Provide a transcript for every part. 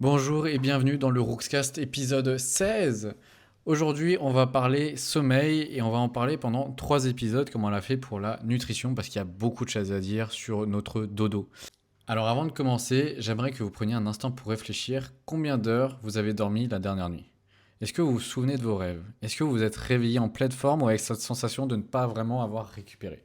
Bonjour et bienvenue dans le Rookscast épisode 16. Aujourd'hui, on va parler sommeil et on va en parler pendant 3 épisodes comme on l'a fait pour la nutrition parce qu'il y a beaucoup de choses à dire sur notre dodo. Alors avant de commencer, j'aimerais que vous preniez un instant pour réfléchir combien d'heures vous avez dormi la dernière nuit. Est-ce que vous vous souvenez de vos rêves? Est-ce que vous vous êtes réveillé en pleine forme ou avec cette sensation de ne pas vraiment avoir récupéré?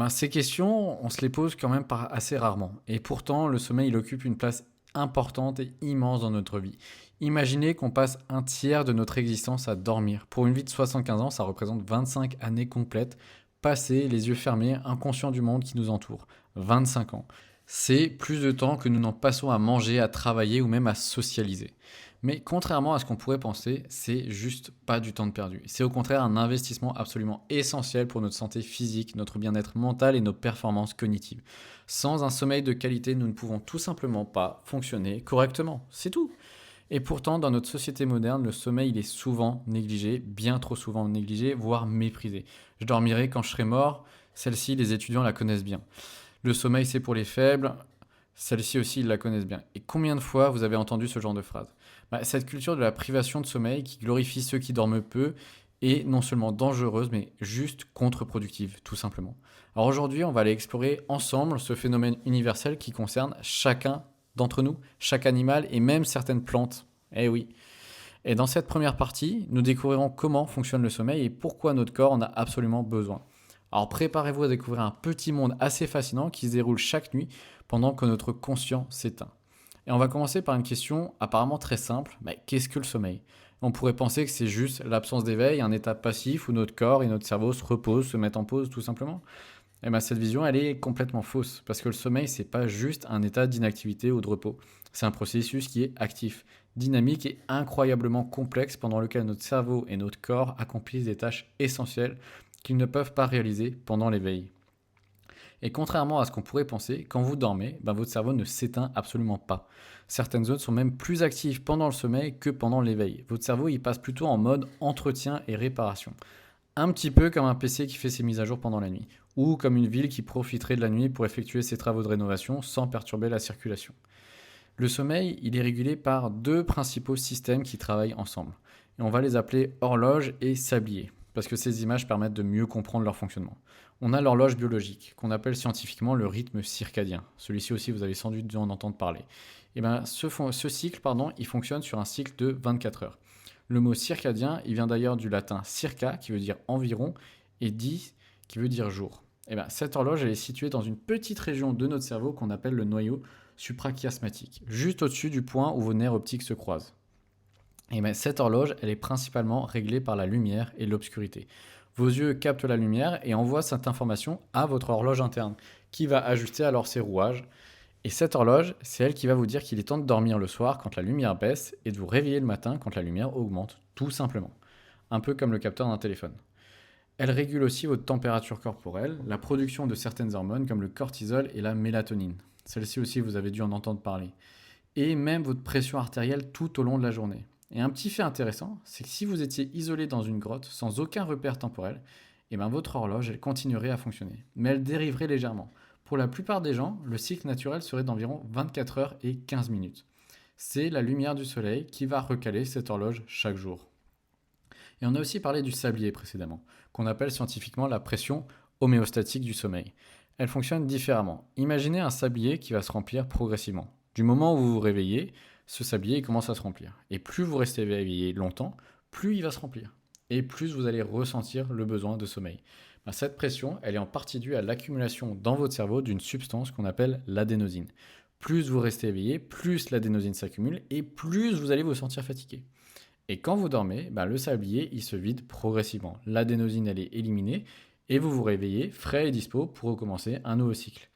Ces questions, on se les pose quand même assez rarement. Et pourtant, le sommeil, il occupe une place importante et immense dans notre vie. Imaginez qu'on passe un tiers de notre existence à dormir. Pour une vie de 75 ans, ça représente 25 années complètes, passées les yeux fermés, inconscients du monde qui nous entoure. 25 ans. C'est plus de temps que nous n'en passons à manger, à travailler ou même à socialiser. Mais contrairement à ce qu'on pourrait penser, c'est juste pas du temps de perdu. C'est au contraire un investissement absolument essentiel pour notre santé physique, notre bien-être mental et nos performances cognitives. Sans un sommeil de qualité, nous ne pouvons tout simplement pas fonctionner correctement. C'est tout. Et pourtant, dans notre société moderne, le sommeil il est souvent négligé, bien trop souvent négligé, voire méprisé. Je dormirai quand je serai mort. Celle-ci, les étudiants la connaissent bien. Le sommeil, c'est pour les faibles. Celle-ci aussi, ils la connaissent bien. Et combien de fois vous avez entendu ce genre de phrase? Cette culture de la privation de sommeil qui glorifie ceux qui dorment peu est non seulement dangereuse, mais juste contre-productive, tout simplement. Alors aujourd'hui, on va aller explorer ensemble ce phénomène universel qui concerne chacun d'entre nous, chaque animal et même certaines plantes. Eh oui. Et dans cette première partie, nous découvrirons comment fonctionne le sommeil et pourquoi notre corps en a absolument besoin. Alors préparez-vous à découvrir un petit monde assez fascinant qui se déroule chaque nuit pendant que notre conscient s'éteint. Et on va commencer par une question apparemment très simple. Qu'est-ce que le sommeil? On pourrait penser que c'est juste l'absence d'éveil, un état passif où notre corps et notre cerveau se reposent, se mettent en pause tout simplement. Cette vision, elle est complètement fausse parce que le sommeil, c'est pas juste un état d'inactivité ou de repos. C'est un processus qui est actif, dynamique et incroyablement complexe pendant lequel notre cerveau et notre corps accomplissent des tâches essentielles qu'ils ne peuvent pas réaliser pendant l'éveil. Et contrairement à ce qu'on pourrait penser, quand vous dormez, votre cerveau ne s'éteint absolument pas. Certaines zones sont même plus actives pendant le sommeil que pendant l'éveil. Votre cerveau il passe plutôt en mode entretien et réparation. Un petit peu comme un PC qui fait ses mises à jour pendant la nuit, ou comme une ville qui profiterait de la nuit pour effectuer ses travaux de rénovation sans perturber la circulation. Le sommeil, il est régulé par deux principaux systèmes qui travaillent ensemble. Et on va les appeler horloge et sablier, parce que ces images permettent de mieux comprendre leur fonctionnement. On a l'horloge biologique, qu'on appelle scientifiquement le rythme circadien. Celui-ci aussi, vous avez sans doute dû en entendre parler. Ce cycle, il fonctionne sur un cycle de 24 heures. Le mot circadien, il vient d'ailleurs du latin circa, qui veut dire environ, et di, qui veut dire jour. Cette horloge, elle est située dans une petite région de notre cerveau qu'on appelle le noyau suprachiasmatique, juste au-dessus du point où vos nerfs optiques se croisent. Cette horloge, elle est principalement réglée par la lumière et l'obscurité. Vos yeux captent la lumière et envoient cette information à votre horloge interne, qui va ajuster alors ses rouages. Et cette horloge, c'est elle qui va vous dire qu'il est temps de dormir le soir quand la lumière baisse et de vous réveiller le matin quand la lumière augmente, tout simplement. Un peu comme le capteur d'un téléphone. Elle régule aussi votre température corporelle, la production de certaines hormones comme le cortisol et la mélatonine. Celle-ci aussi, vous avez dû en entendre parler. Et même votre pression artérielle tout au long de la journée. Et un petit fait intéressant, c'est que si vous étiez isolé dans une grotte sans aucun repère temporel, votre horloge, elle continuerait à fonctionner. Mais elle dériverait légèrement. Pour la plupart des gens, le cycle naturel serait d'environ 24 heures et 15 minutes. C'est la lumière du soleil qui va recaler cette horloge chaque jour. Et on a aussi parlé du sablier précédemment, qu'on appelle scientifiquement la pression homéostatique du sommeil. Elle fonctionne différemment. Imaginez un sablier qui va se remplir progressivement. Du moment où vous vous réveillez, ce sablier commence à se remplir. Et plus vous restez éveillé longtemps, plus il va se remplir. Et plus vous allez ressentir le besoin de sommeil. Cette pression, elle est en partie due à l'accumulation dans votre cerveau d'une substance qu'on appelle l'adénosine. Plus vous restez éveillé, plus l'adénosine s'accumule et plus vous allez vous sentir fatigué. Et quand vous dormez, le sablier, il se vide progressivement. L'adénosine, elle est éliminée et vous vous réveillez frais et dispo pour recommencer un nouveau cycle.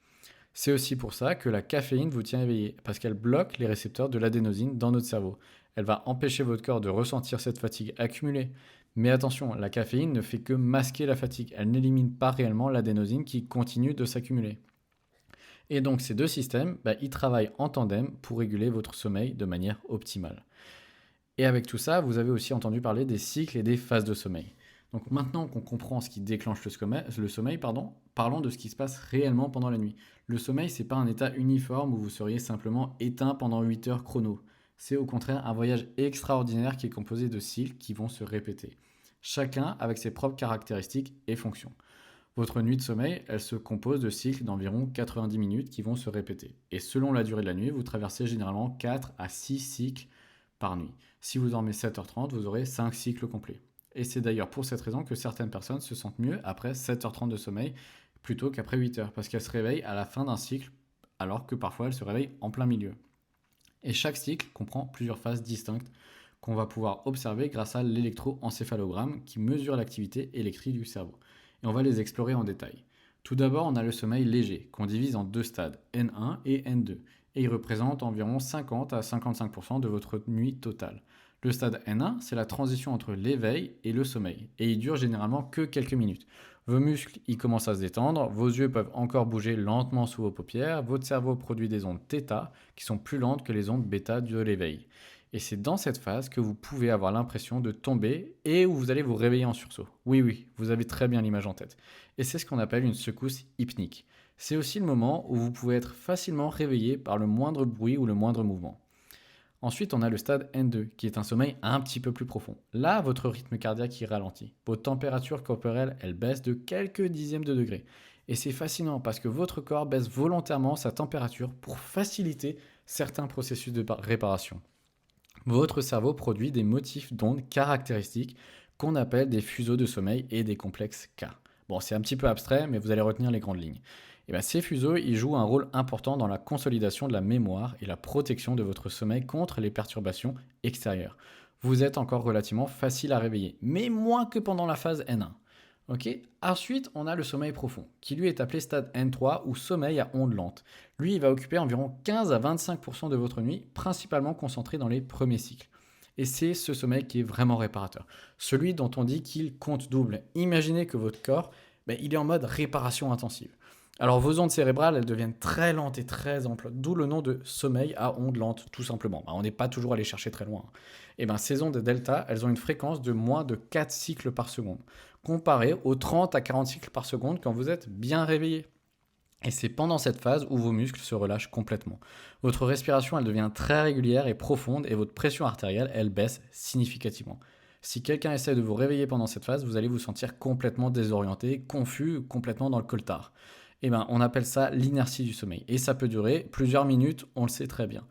C'est aussi pour ça que la caféine vous tient éveillé, parce qu'elle bloque les récepteurs de l'adénosine dans notre cerveau. Elle va empêcher votre corps de ressentir cette fatigue accumulée. Mais attention, la caféine ne fait que masquer la fatigue. Elle n'élimine pas réellement l'adénosine qui continue de s'accumuler. Et donc ces deux systèmes, ils travaillent en tandem pour réguler votre sommeil de manière optimale. Et avec tout ça, vous avez aussi entendu parler des cycles et des phases de sommeil. Donc maintenant qu'on comprend ce qui déclenche le sommeil, parlons de ce qui se passe réellement pendant la nuit. Le sommeil, c'est pas un état uniforme où vous seriez simplement éteint pendant 8 heures chrono. C'est au contraire un voyage extraordinaire qui est composé de cycles qui vont se répéter, chacun avec ses propres caractéristiques et fonctions. Votre nuit de sommeil, elle se compose de cycles d'environ 90 minutes qui vont se répéter. Et selon la durée de la nuit, vous traversez généralement 4 à 6 cycles par nuit. Si vous dormez 7h30, vous aurez 5 cycles complets. Et c'est d'ailleurs pour cette raison que certaines personnes se sentent mieux après 7h30 de sommeil plutôt qu'après 8h, parce qu'elles se réveillent à la fin d'un cycle, alors que parfois elles se réveillent en plein milieu. Et chaque cycle comprend plusieurs phases distinctes qu'on va pouvoir observer grâce à l'électroencéphalogramme qui mesure l'activité électrique du cerveau. Et on va les explorer en détail. Tout d'abord, on a le sommeil léger, qu'on divise en deux stades, N1 et N2, et il représente environ 50 à 55% de votre nuit totale. Le stade N1, c'est la transition entre l'éveil et le sommeil, et il dure généralement que quelques minutes. Vos muscles y commencent à se détendre, vos yeux peuvent encore bouger lentement sous vos paupières, votre cerveau produit des ondes θ qui sont plus lentes que les ondes β de l'éveil. Et c'est dans cette phase que vous pouvez avoir l'impression de tomber et où vous allez vous réveiller en sursaut. Oui, oui, vous avez très bien l'image en tête. Et c'est ce qu'on appelle une secousse hypnique. C'est aussi le moment où vous pouvez être facilement réveillé par le moindre bruit ou le moindre mouvement. Ensuite, on a le stade N2, qui est un sommeil un petit peu plus profond. Là, votre rythme cardiaque y ralentit. Votre température corporelle, elle baisse de quelques dixièmes de degrés. Et c'est fascinant parce que votre corps baisse volontairement sa température pour faciliter certains processus de réparation. Votre cerveau produit des motifs d'ondes caractéristiques qu'on appelle des fuseaux de sommeil et des complexes K. Bon, c'est un petit peu abstrait, mais vous allez retenir les grandes lignes. Et bien, ces fuseaux, ils jouent un rôle important dans la consolidation de la mémoire et la protection de votre sommeil contre les perturbations extérieures. Vous êtes encore relativement facile à réveiller, mais moins que pendant la phase N1. Ok. Ensuite, on a le sommeil profond, qui lui est appelé stade N3 ou sommeil à ondes lentes. Lui, il va occuper environ 15 à 25% de votre nuit, principalement concentré dans les premiers cycles. Et c'est ce sommeil qui est vraiment réparateur. Celui dont on dit qu'il compte double. Imaginez que votre corps, il est en mode réparation intensive. Alors vos ondes cérébrales, elles deviennent très lentes et très amples, d'où le nom de sommeil à ondes lentes, tout simplement. On n'est pas toujours allé chercher très loin. Et ces ondes delta, elles ont une fréquence de moins de 4 cycles par seconde, comparé aux 30 à 40 cycles par seconde quand vous êtes bien réveillé. Et c'est pendant cette phase où vos muscles se relâchent complètement. Votre respiration, elle devient très régulière et profonde et votre pression artérielle, elle baisse significativement. Si quelqu'un essaie de vous réveiller pendant cette phase, vous allez vous sentir complètement désorienté, confus, complètement dans le coltard. On appelle ça l'inertie du sommeil. Et ça peut durer plusieurs minutes, on le sait très bien.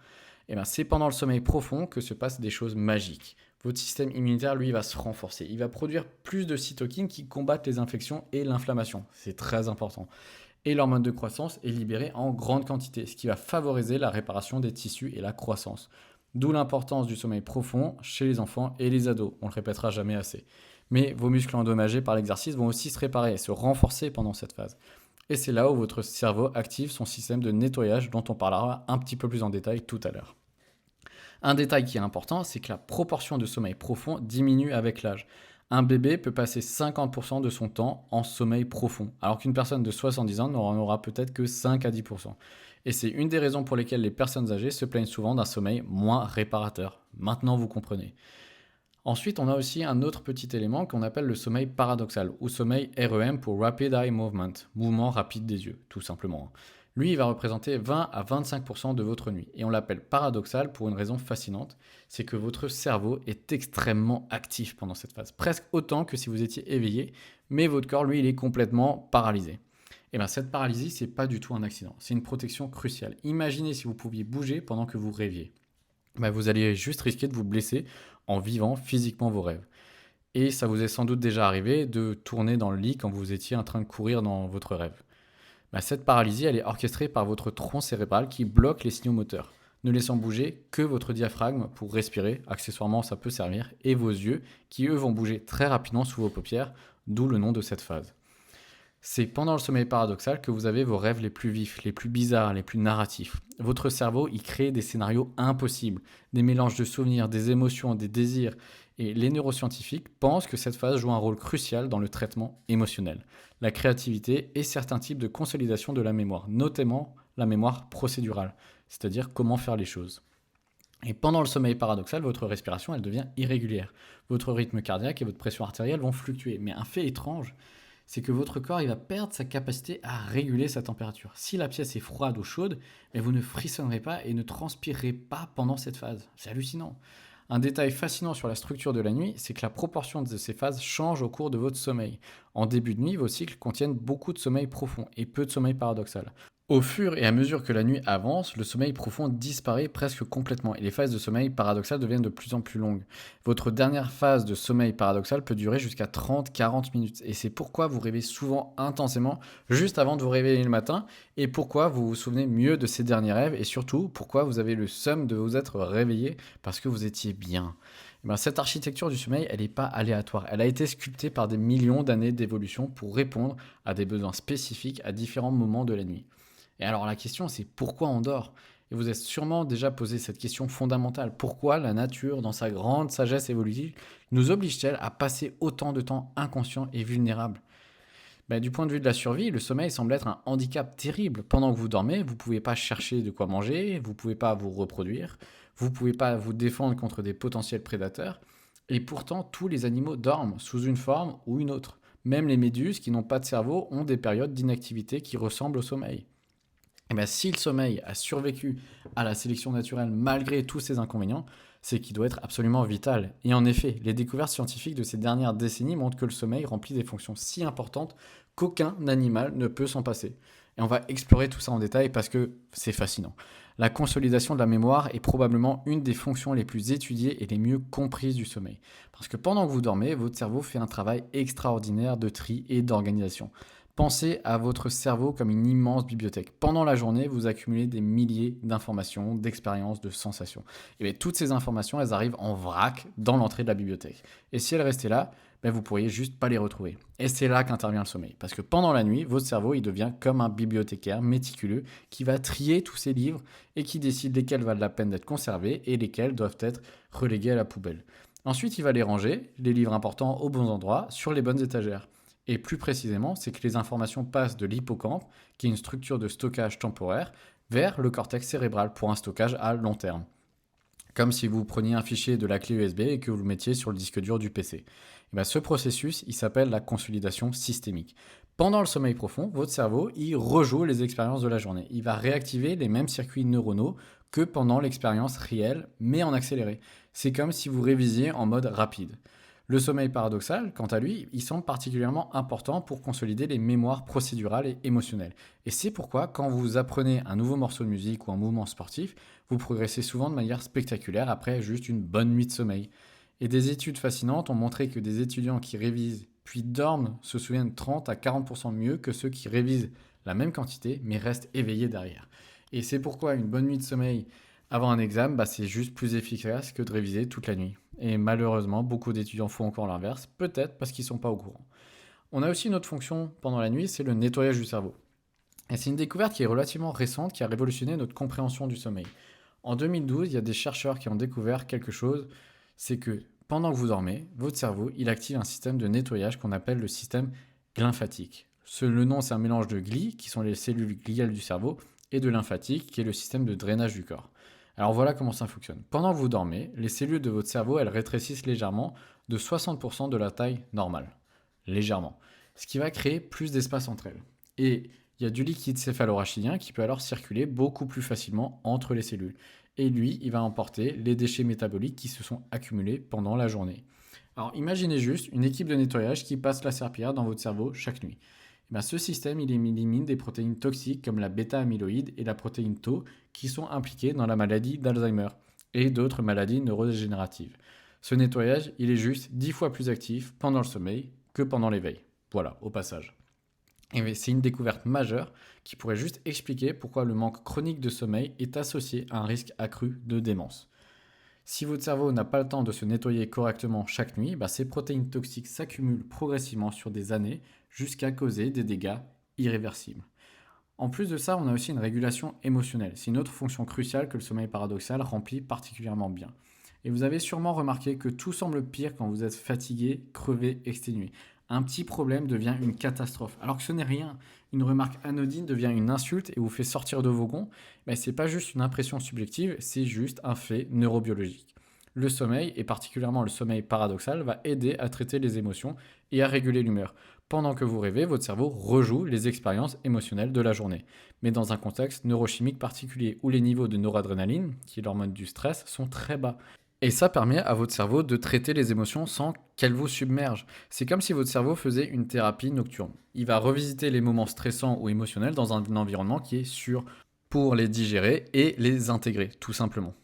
C'est pendant le sommeil profond que se passent des choses magiques. Votre système immunitaire, lui, va se renforcer. Il va produire plus de cytokines qui combattent les infections et l'inflammation. C'est très important. Et l'hormone de croissance est libérée en grande quantité, ce qui va favoriser la réparation des tissus et la croissance. D'où l'importance du sommeil profond chez les enfants et les ados. On ne le répétera jamais assez. Mais vos muscles endommagés par l'exercice vont aussi se réparer et se renforcer pendant cette phase. Et c'est là où votre cerveau active son système de nettoyage dont on parlera un petit peu plus en détail tout à l'heure. Un détail qui est important, c'est que la proportion de sommeil profond diminue avec l'âge. Un bébé peut passer 50% de son temps en sommeil profond, alors qu'une personne de 70 ans n'en aura peut-être que 5 à 10%. Et c'est une des raisons pour lesquelles les personnes âgées se plaignent souvent d'un sommeil moins réparateur. Maintenant, vous comprenez. Ensuite, on a aussi un autre petit élément qu'on appelle le sommeil paradoxal, ou sommeil REM pour Rapid Eye Movement, mouvement rapide des yeux, tout simplement. Lui, il va représenter 20 à 25% de votre nuit. Et on l'appelle paradoxal pour une raison fascinante, c'est que votre cerveau est extrêmement actif pendant cette phase, presque autant que si vous étiez éveillé, mais votre corps, lui, il est complètement paralysé. Cette paralysie, c'est pas du tout un accident, c'est une protection cruciale. Imaginez si vous pouviez bouger pendant que vous rêviez. Vous allez juste risquer de vous blesser en vivant physiquement vos rêves. Et ça vous est sans doute déjà arrivé de tourner dans le lit quand vous étiez en train de courir dans votre rêve. Cette paralysie, elle est orchestrée par votre tronc cérébral qui bloque les signaux moteurs, ne laissant bouger que votre diaphragme pour respirer, accessoirement ça peut servir, et vos yeux qui eux vont bouger très rapidement sous vos paupières, d'où le nom de cette phase. C'est pendant le sommeil paradoxal que vous avez vos rêves les plus vifs, les plus bizarres, les plus narratifs. Votre cerveau, il crée des scénarios impossibles, des mélanges de souvenirs, des émotions, des désirs. Et les neuroscientifiques pensent que cette phase joue un rôle crucial dans le traitement émotionnel, la créativité et certains types de consolidation de la mémoire, notamment la mémoire procédurale, c'est-à-dire comment faire les choses. Et pendant le sommeil paradoxal, votre respiration, elle devient irrégulière. Votre rythme cardiaque et votre pression artérielle vont fluctuer. Mais un fait étrange, c'est que votre corps il va perdre sa capacité à réguler sa température. Si la pièce est froide ou chaude, mais vous ne frissonnerez pas et ne transpirerez pas pendant cette phase. C'est hallucinant. Un détail fascinant sur la structure de la nuit, c'est que la proportion de ces phases change au cours de votre sommeil. En début de nuit, vos cycles contiennent beaucoup de sommeil profond et peu de sommeil paradoxal. Au fur et à mesure que la nuit avance, le sommeil profond disparaît presque complètement et les phases de sommeil paradoxal deviennent de plus en plus longues. Votre dernière phase de sommeil paradoxal peut durer jusqu'à 30-40 minutes et c'est pourquoi vous rêvez souvent intensément juste avant de vous réveiller le matin et pourquoi vous vous souvenez mieux de ces derniers rêves et surtout pourquoi vous avez le seum de vous être réveillé parce que vous étiez bien. Eh ben, cette architecture du sommeil, elle n'est pas aléatoire. Elle a été sculptée par des millions d'années d'évolution pour répondre à des besoins spécifiques à différents moments de la nuit. Et alors la question, c'est pourquoi on dort? Et vous êtes sûrement déjà posé cette question fondamentale. Pourquoi la nature, dans sa grande sagesse évolutive, nous oblige-t-elle à passer autant de temps inconscient et vulnérable? Ben, du point de vue de la survie, le sommeil semble être un handicap terrible. Pendant que vous dormez, vous ne pouvez pas chercher de quoi manger, vous ne pouvez pas vous reproduire, vous ne pouvez pas vous défendre contre des potentiels prédateurs. Et pourtant, tous les animaux dorment sous une forme ou une autre. Même les méduses qui n'ont pas de cerveau ont des périodes d'inactivité qui ressemblent au sommeil. Et bien, si le sommeil a survécu à la sélection naturelle malgré tous ses inconvénients, c'est qu'il doit être absolument vital. Et en effet, les découvertes scientifiques de ces dernières décennies montrent que le sommeil remplit des fonctions si importantes qu'aucun animal ne peut s'en passer. Et on va explorer tout ça en détail parce que c'est fascinant. La consolidation de la mémoire est probablement une des fonctions les plus étudiées et les mieux comprises du sommeil. Parce que pendant que vous dormez, votre cerveau fait un travail extraordinaire de tri et d'organisation. Pensez à votre cerveau comme une immense bibliothèque. Pendant la journée, vous accumulez des milliers d'informations, d'expériences, de sensations. Et bien, toutes ces informations, elles arrivent en vrac dans l'entrée de la bibliothèque. Et si elles restaient là, ben, vous pourriez juste pas les retrouver. Et c'est là qu'intervient le sommeil. Parce que pendant la nuit, votre cerveau, il devient comme un bibliothécaire méticuleux qui va trier tous ces livres et qui décide lesquels valent la peine d'être conservés et lesquels doivent être relégués à la poubelle. Ensuite, il va les ranger, les livres importants aux bons endroits, sur les bonnes étagères. Et plus précisément, c'est que les informations passent de l'hippocampe, qui est une structure de stockage temporaire, vers le cortex cérébral pour un stockage à long terme. Comme si vous preniez un fichier de la clé USB et que vous le mettiez sur le disque dur du PC. Et bien, ce processus, il s'appelle la consolidation systémique. Pendant le sommeil profond, votre cerveau, il rejoue les expériences de la journée. Il va réactiver les mêmes circuits neuronaux que pendant l'expérience réelle, mais en accéléré. C'est comme si vous révisiez en mode rapide. Le sommeil paradoxal, quant à lui, il semble particulièrement important pour consolider les mémoires procédurales et émotionnelles. Et c'est pourquoi, quand vous apprenez un nouveau morceau de musique ou un mouvement sportif, vous progressez souvent de manière spectaculaire après juste une bonne nuit de sommeil. Et des études fascinantes ont montré que des étudiants qui révisent puis dorment se souviennent 30 à 40% mieux que ceux qui révisent la même quantité mais restent éveillés derrière. Et c'est pourquoi une bonne nuit de sommeil avant un examen, bah, c'est juste plus efficace que de réviser toute la nuit. Et malheureusement, beaucoup d'étudiants font encore l'inverse, peut-être parce qu'ils ne sont pas au courant. On a aussi une autre fonction pendant la nuit, c'est le nettoyage du cerveau. Et c'est une découverte qui est relativement récente, qui a révolutionné notre compréhension du sommeil. En 2012, il y a des chercheurs qui ont découvert quelque chose, c'est que pendant que vous dormez, votre cerveau, il active un système de nettoyage qu'on appelle le système lymphatique. Le nom, c'est un mélange de glis, qui sont les cellules gliales du cerveau, et de lymphatique, qui est le système de drainage du corps. Alors voilà comment ça fonctionne. Pendant que vous dormez, les cellules de votre cerveau, elles rétrécissent légèrement de 60% de la taille normale. Légèrement. Ce qui va créer plus d'espace entre elles. Et il y a du liquide céphalorachidien qui peut alors circuler beaucoup plus facilement entre les cellules. Et lui, il va emporter les déchets métaboliques qui se sont accumulés pendant la journée. Alors imaginez juste une équipe de nettoyage qui passe la serpillière dans votre cerveau chaque nuit. Eh bien, ce système il élimine des protéines toxiques comme la bêta-amyloïde et la protéine Tau qui sont impliquées dans la maladie d'Alzheimer et d'autres maladies neurodégénératives. Ce nettoyage, il est juste 10 fois plus actif pendant le sommeil que pendant l'éveil. Voilà, au passage. Et c'est une découverte majeure qui pourrait juste expliquer pourquoi le manque chronique de sommeil est associé à un risque accru de démence. Si votre cerveau n'a pas le temps de se nettoyer correctement chaque nuit, ces protéines toxiques s'accumulent progressivement sur des années jusqu'à causer des dégâts irréversibles. En plus de ça, on a aussi une régulation émotionnelle. C'est une autre fonction cruciale que le sommeil paradoxal remplit particulièrement bien. Et vous avez sûrement remarqué que tout semble pire quand vous êtes fatigué, crevé, exténué. Un petit problème devient une catastrophe, alors que ce n'est rien. Une remarque anodine devient une insulte et vous fait sortir de vos gonds. Mais ce n'est pas juste une impression subjective, c'est juste un fait neurobiologique. Le sommeil, et particulièrement le sommeil paradoxal, va aider à traiter les émotions et à réguler l'humeur. Pendant que vous rêvez, votre cerveau rejoue les expériences émotionnelles de la journée, mais dans un contexte neurochimique particulier où les niveaux de noradrénaline, qui est l'hormone du stress, sont très bas. Et ça permet à votre cerveau de traiter les émotions sans qu'elles vous submergent. C'est comme si votre cerveau faisait une thérapie nocturne. Il va revisiter les moments stressants ou émotionnels dans un environnement qui est sûr pour les digérer et les intégrer, tout simplement.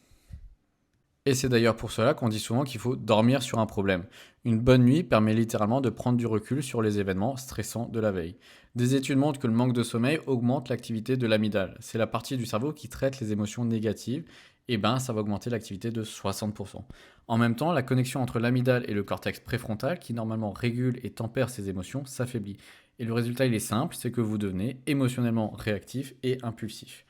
Et c'est d'ailleurs pour cela qu'on dit souvent qu'il faut dormir sur un problème. Une bonne nuit permet littéralement de prendre du recul sur les événements stressants de la veille. Des études montrent que le manque de sommeil augmente l'activité de l'amygdale. C'est la partie du cerveau qui traite les émotions négatives. Et ben, ça va augmenter l'activité de 60%. En même temps, la connexion entre l'amygdale et le cortex préfrontal, qui normalement régule et tempère ces émotions, s'affaiblit. Et le résultat, il est simple, c'est que vous devenez émotionnellement réactif et impulsif.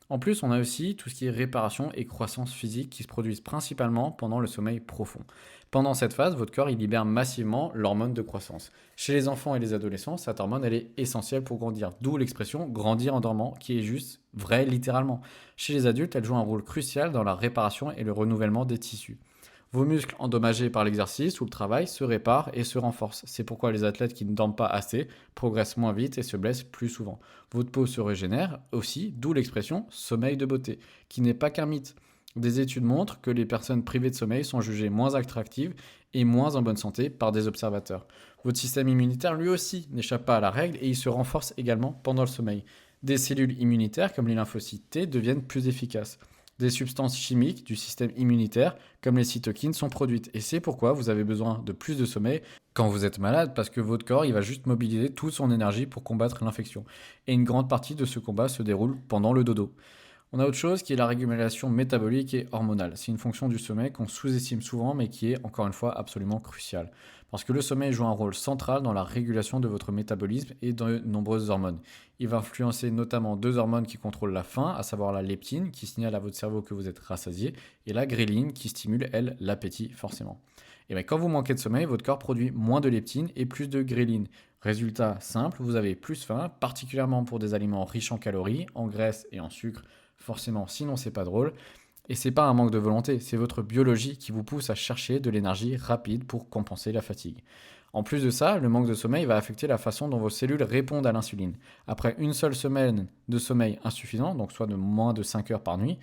En plus, on a aussi tout ce qui est réparation et croissance physique qui se produisent principalement pendant le sommeil profond. Pendant cette phase, votre corps il libère massivement l'hormone de croissance. Chez les enfants et les adolescents, cette hormone elle est essentielle pour grandir, d'où l'expression grandir en dormant qui est juste vraie littéralement. Chez les adultes, elle joue un rôle crucial dans la réparation et le renouvellement des tissus. Vos muscles endommagés par l'exercice ou le travail se réparent et se renforcent. C'est pourquoi les athlètes qui ne dorment pas assez progressent moins vite et se blessent plus souvent. Votre peau se régénère aussi, d'où l'expression sommeil de beauté, qui n'est pas qu'un mythe. Des études montrent que les personnes privées de sommeil sont jugées moins attractives et moins en bonne santé par des observateurs. Votre système immunitaire lui aussi n'échappe pas à la règle et il se renforce également pendant le sommeil. Des cellules immunitaires comme les lymphocytes T deviennent plus efficaces. Des substances chimiques du système immunitaire, comme les cytokines, sont produites. Et c'est pourquoi vous avez besoin de plus de sommeil quand vous êtes malade, parce que votre corps il va juste mobiliser toute son énergie pour combattre l'infection. Et une grande partie de ce combat se déroule pendant le dodo. On a autre chose qui est la régulation métabolique et hormonale. C'est une fonction du sommeil qu'on sous-estime souvent, mais qui est encore une fois absolument cruciale. Parce que le sommeil joue un rôle central dans la régulation de votre métabolisme et de nombreuses hormones. Il va influencer notamment deux hormones qui contrôlent la faim, à savoir la leptine, qui signale à votre cerveau que vous êtes rassasié, et la gréline, qui stimule, elle, l'appétit, forcément. Et bien, quand vous manquez de sommeil, votre corps produit moins de leptine et plus de gréline. Résultat simple, vous avez plus faim, particulièrement pour des aliments riches en calories, en graisse et en sucre, forcément, sinon c'est pas drôle. Et c'est pas un manque de volonté, c'est votre biologie qui vous pousse à chercher de l'énergie rapide pour compenser la fatigue. En plus de ça, le manque de sommeil va affecter la façon dont vos cellules répondent à l'insuline. Après une seule semaine de sommeil insuffisant, donc soit de moins de 5 heures par nuit,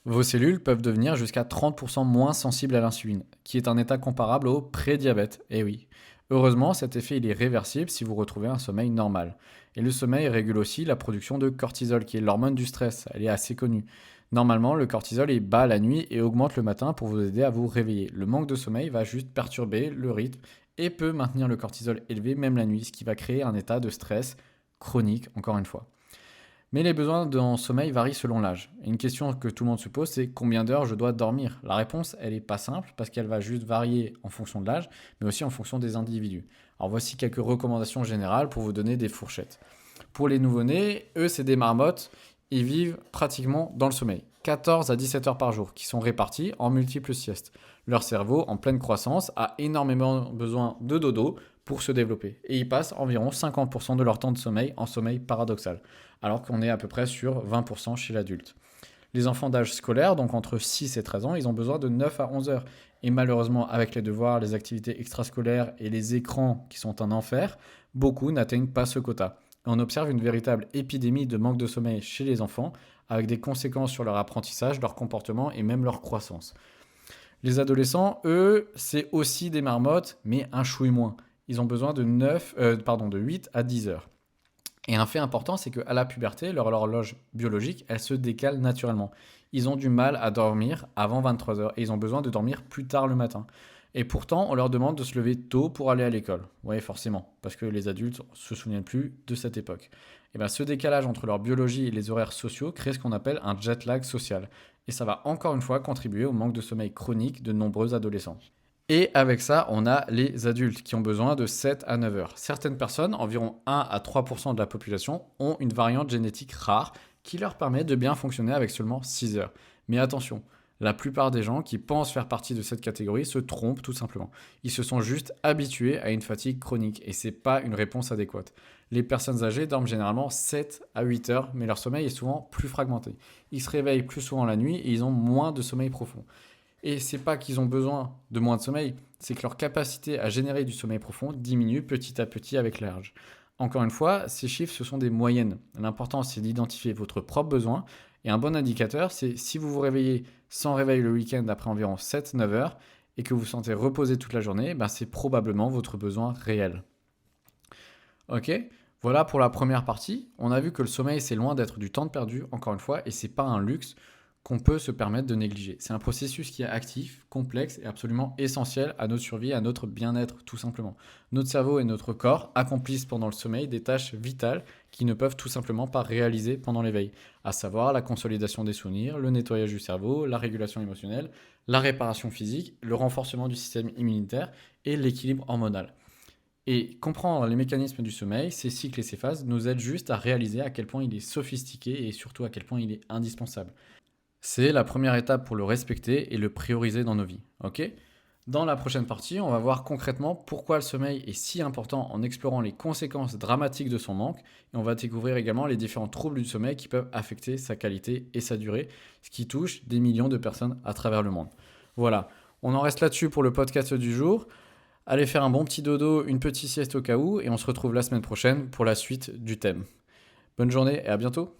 vos cellules peuvent devenir jusqu'à 30% moins sensibles à l'insuline, qui est un état comparable au prédiabète. Et oui. Heureusement, cet effet il est réversible si vous retrouvez un sommeil normal. Et le sommeil régule aussi la production de cortisol, qui est l'hormone du stress. Elle est assez connue. Normalement, le cortisol est bas la nuit et augmente le matin pour vous aider à vous réveiller. Le manque de sommeil va juste perturber le rythme et peut maintenir le cortisol élevé même la nuit, ce qui va créer un état de stress chronique, encore une fois. Mais les besoins en sommeil varient selon l'âge. Et une question que tout le monde se pose, c'est combien d'heures je dois dormir? La réponse, elle n'est pas simple parce qu'elle va juste varier en fonction de l'âge, mais aussi en fonction des individus. Alors voici quelques recommandations générales pour vous donner des fourchettes. Pour les nouveau-nés, eux, c'est des marmottes, ils vivent pratiquement dans le sommeil. 14 à 17 heures par jour, qui sont réparties en multiples siestes. Leur cerveau, en pleine croissance, a énormément besoin de dodo pour se développer. Et ils passent environ 50% de leur temps de sommeil en sommeil paradoxal, alors qu'on est à peu près sur 20% chez l'adulte. Les enfants d'âge scolaire, donc entre 6 et 13 ans, ils ont besoin de 9 à 11 heures. Et malheureusement, avec les devoirs, les activités extrascolaires et les écrans qui sont un enfer, beaucoup n'atteignent pas ce quota. Et on observe une véritable épidémie de manque de sommeil chez les enfants, avec des conséquences sur leur apprentissage, leur comportement et même leur croissance. Les adolescents, eux, c'est aussi des marmottes, mais un chouille moins. Ils ont besoin de 8 à 10 heures. Et un fait important, c'est qu'à la puberté, leur horloge biologique, elle se décale naturellement. Ils ont du mal à dormir avant 23 heures et ils ont besoin de dormir plus tard le matin. Et pourtant, on leur demande de se lever tôt pour aller à l'école. Oui, forcément, parce que les adultes ne se souviennent plus de cette époque. Et bien, ce décalage entre leur biologie et les horaires sociaux crée ce qu'on appelle un jet lag social. Et ça va encore une fois contribuer au manque de sommeil chronique de nombreux adolescents. Et avec ça, on a les adultes qui ont besoin de 7 à 9 heures. Certaines personnes, environ 1 à 3% de la population, ont une variante génétique rare qui leur permet de bien fonctionner avec seulement 6 heures. Mais attention, la plupart des gens qui pensent faire partie de cette catégorie se trompent tout simplement. Ils se sont juste habitués à une fatigue chronique et ce n'est pas une réponse adéquate. Les personnes âgées dorment généralement 7 à 8 heures, mais leur sommeil est souvent plus fragmenté. Ils se réveillent plus souvent la nuit et ils ont moins de sommeil profond. Et c'est pas qu'ils ont besoin de moins de sommeil, c'est que leur capacité à générer du sommeil profond diminue petit à petit avec l'âge. Encore une fois, ces chiffres, ce sont des moyennes. L'important, c'est d'identifier votre propre besoin. Et un bon indicateur, c'est si vous vous réveillez sans réveil le week-end après environ 7-9 heures et que vous vous sentez reposé toute la journée, ben c'est probablement votre besoin réel. Ok, voilà pour la première partie. On a vu que le sommeil, c'est loin d'être du temps perdu, encore une fois, et c'est pas un luxe qu'on peut se permettre de négliger. C'est un processus qui est actif, complexe et absolument essentiel à notre survie, à notre bien-être, tout simplement. Notre cerveau et notre corps accomplissent pendant le sommeil des tâches vitales qui ne peuvent tout simplement pas réaliser pendant l'éveil, à savoir la consolidation des souvenirs, le nettoyage du cerveau, la régulation émotionnelle, la réparation physique, le renforcement du système immunitaire et l'équilibre hormonal. Et comprendre les mécanismes du sommeil, ces cycles et ces phases, nous aident juste à réaliser à quel point il est sophistiqué et surtout à quel point il est indispensable. C'est la première étape pour le respecter et le prioriser dans nos vies. Ok. Dans la prochaine partie, on va voir concrètement pourquoi le sommeil est si important en explorant les conséquences dramatiques de son manque. Et on va découvrir également les différents troubles du sommeil qui peuvent affecter sa qualité et sa durée, ce qui touche des millions de personnes à travers le monde. Voilà, on en reste là-dessus pour le podcast du jour. Allez faire un bon petit dodo, une petite sieste au cas où, et on se retrouve la semaine prochaine pour la suite du thème. Bonne journée et à bientôt!